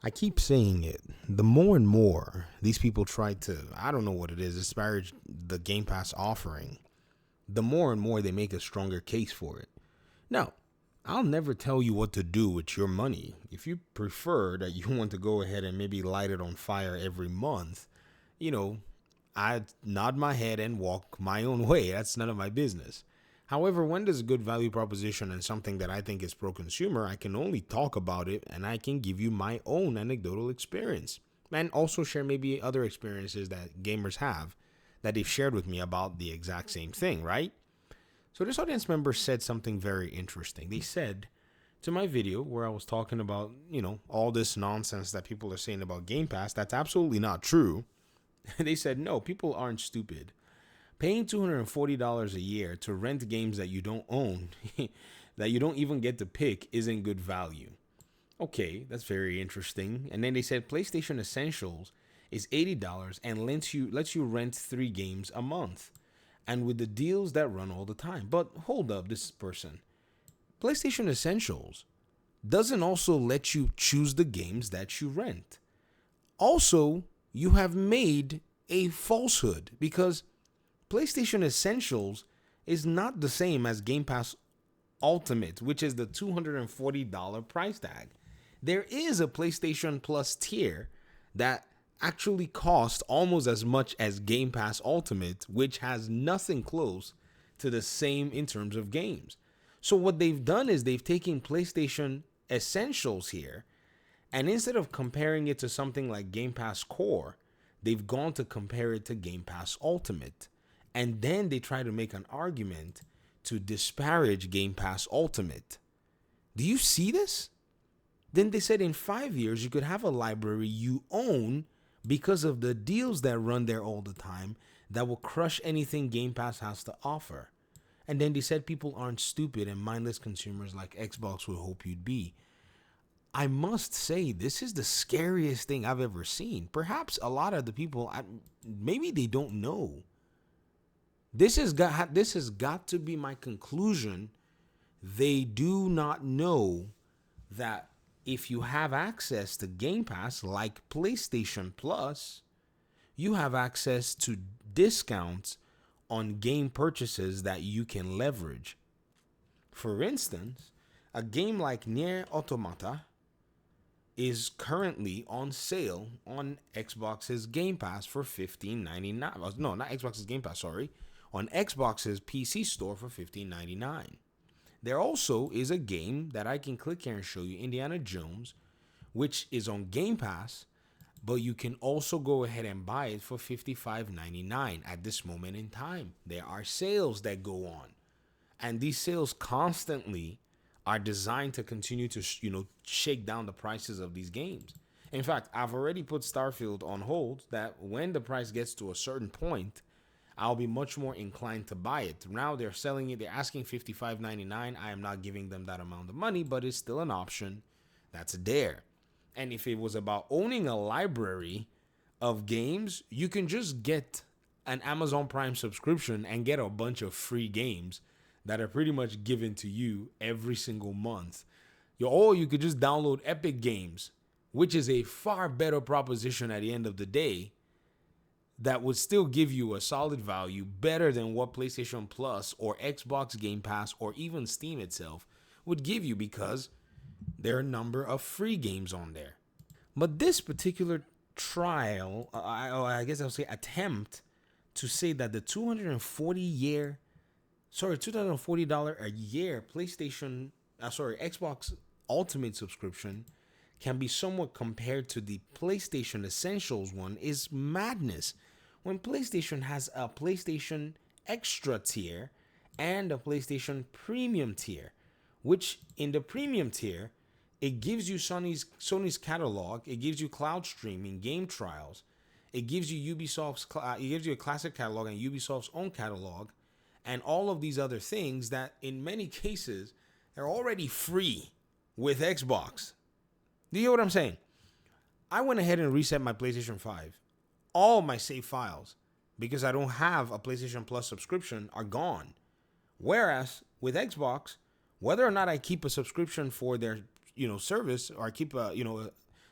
I keep saying it. The more and more these people try to, I don't know what it is, disparage the Game Pass offering, the more and more they make a stronger case for it. Now, I'll never tell you what to do with your money. If you prefer that you want to go ahead and maybe light it on fire every month, you know, I nod my head and walk my own way. That's none of my business. However, when there's a good value proposition and something that I think is pro consumer, I can only talk about it and I can give you my own anecdotal experience and also share maybe other experiences that gamers have that they've shared with me about the exact same thing, right? So this audience member said something very interesting. They said to my video where I was talking about, all this nonsense that people are saying about Game Pass, that's absolutely not true. They said, no, people aren't stupid. Paying $240 a year to rent games that you don't own, that you don't even get to pick, isn't good value. Okay, that's very interesting. And then they said PlayStation Essentials is $80 and lets you rent 3 games a month. And with the deals that run all the time. But hold up, this person. PlayStation Essentials doesn't also let you choose the games that you rent. Also, you have made a falsehood because PlayStation Essentials is not the same as Game Pass Ultimate, which is the $240 price tag. There is a PlayStation Plus tier that actually costs almost as much as Game Pass Ultimate, which has nothing close to the same in terms of games. So what they've done is they've taken PlayStation Essentials here, and instead of comparing it to something like Game Pass Core, they've gone to compare it to Game Pass Ultimate. And then they try to make an argument to disparage Game Pass Ultimate. Do you see this? Then they said in 5 years, you could have a library you own because of the deals that run there all the time that will crush anything Game Pass has to offer. And then they said people aren't stupid and mindless consumers like Xbox would hope you'd be. I must say, this is the scariest thing I've ever seen. Perhaps a lot of the people, maybe they don't know. This has got to be my conclusion. They do not know that if you have access to Game Pass like PlayStation Plus, you have access to discounts on game purchases that you can leverage. For instance, a game like Nier Automata is currently on sale on Xbox's Game Pass for $15.99. No, not Xbox's Game Pass, sorry. On Xbox's PC store for $15.99. There also is a game that I can click here and show you, Indiana Jones, which is on Game Pass, but you can also go ahead and buy it for $55.99 at this moment in time. There are sales that go on, and these sales constantly are designed to continue to, shake down the prices of these games. In fact, I've already put Starfield on hold that when the price gets to a certain point, I'll be much more inclined to buy it. Now they're selling it, they're asking $55.99. I am not giving them that amount of money, but it's still an option that's there. And if it was about owning a library of games, you can just get an Amazon Prime subscription and get a bunch of free games that are pretty much given to you every single month. Or you could just download Epic Games, which is a far better proposition at the end of the day, that would still give you a solid value, better than what PlayStation Plus or Xbox Game Pass or even Steam itself would give you, because there are a number of free games on there. But this particular trial, I guess I'll say attempt to say that the $240 a year PlayStation, Xbox Ultimate subscription can be somewhat compared to the PlayStation Essentials one is madness. When PlayStation has a PlayStation Extra tier and a PlayStation Premium tier, which in the Premium tier, it gives you Sony's catalog, it gives you cloud streaming, game trials, it gives you a classic catalog and Ubisoft's own catalog, and all of these other things that in many cases are already free with Xbox. Do you get what I'm saying? I went ahead and reset my PlayStation 5. All my save files, because I don't have a PlayStation Plus subscription, are gone. Whereas with Xbox, whether or not I keep a subscription for their, service, or I keep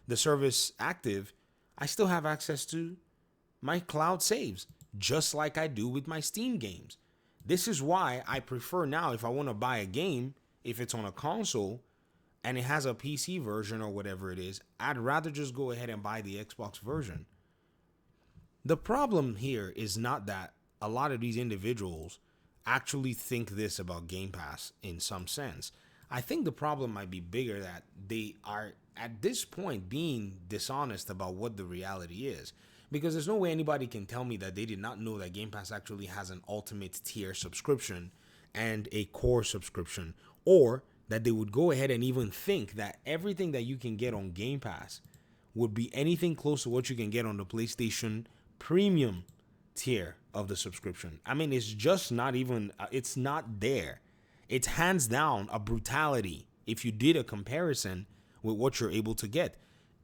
the service active, I still have access to my cloud saves, just like I do with my Steam games. This is why I prefer now, if I want to buy a game, if it's on a console and it has a PC version or whatever it is, I'd rather just go ahead and buy the Xbox version. The problem here is not that a lot of these individuals actually think this about Game Pass in some sense. I think the problem might be bigger, that they are at this point being dishonest about what the reality is. Because there's no way anybody can tell me that they did not know that Game Pass actually has an ultimate tier subscription and a core subscription, or that they would go ahead and even think that everything that you can get on Game Pass would be anything close to what you can get on the PlayStation Premium tier of the subscription. I mean, it's just not even, it's not there. It's hands down a brutality if you did a comparison with what you're able to get.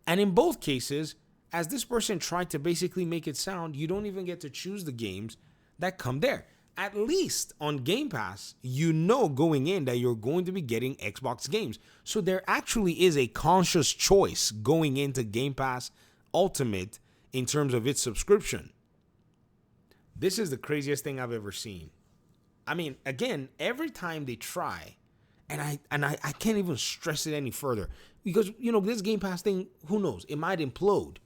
And in both cases, as this person tried to basically make it sound, you don't even get to choose the games that come there. At least on Game Pass, you know going in that you're going to be getting Xbox games. So there actually is a conscious choice going into Game Pass Ultimate in terms of its subscription. This is the craziest thing I've ever seen. I mean, again, every time they try, and I can't even stress it any further, because, you know, this Game Pass thing, who knows, it might implode.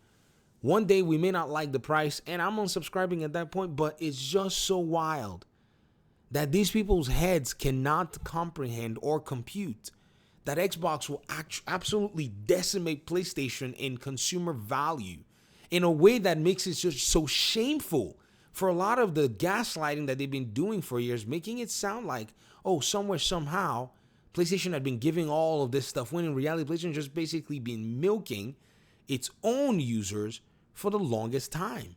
One day we may not like the price, and I'm unsubscribing at that point, but it's just so wild that these people's heads cannot comprehend or compute that Xbox will absolutely decimate PlayStation in consumer value in a way that makes it just so shameful for a lot of the gaslighting that they've been doing for years, making it sound like, oh, somewhere, somehow, PlayStation had been giving all of this stuff, when in reality, PlayStation just basically been milking its own users for the longest time.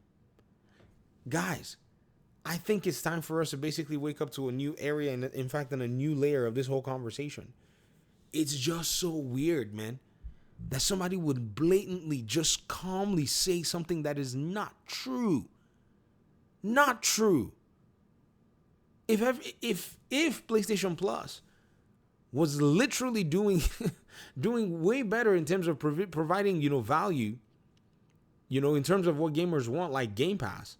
Guys, I think it's time for us to basically wake up to a new area, and in fact, in a new layer of this whole conversation. It's just so weird, man, that somebody would blatantly just calmly say something that is not true. Not true. If PlayStation Plus was literally doing way better in terms of providing, you know, value, you know, in terms of what gamers want, like Game Pass,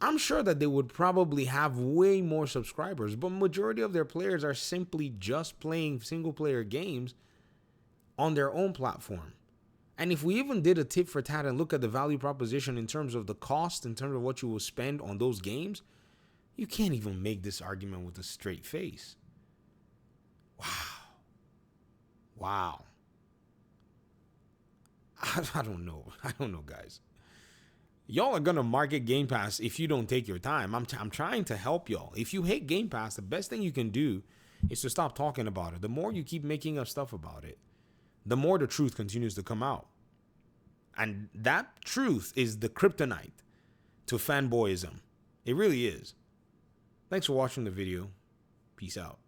I'm sure that they would probably have way more subscribers, but majority of their players are simply just playing single player games on their own platform. And if we even did a tit for tat and look at the value proposition in terms of the cost, in terms of what you will spend on those games, you can't even make this argument with a straight face. Wow. I don't know. Guys. Y'all are going to market Game Pass if you don't take your time. I'm trying to help y'all. If you hate Game Pass, the best thing you can do is to stop talking about it. The more you keep making up stuff about it, the more the truth continues to come out. And that truth is the kryptonite to fanboyism. It really is. Thanks for watching the video. Peace out.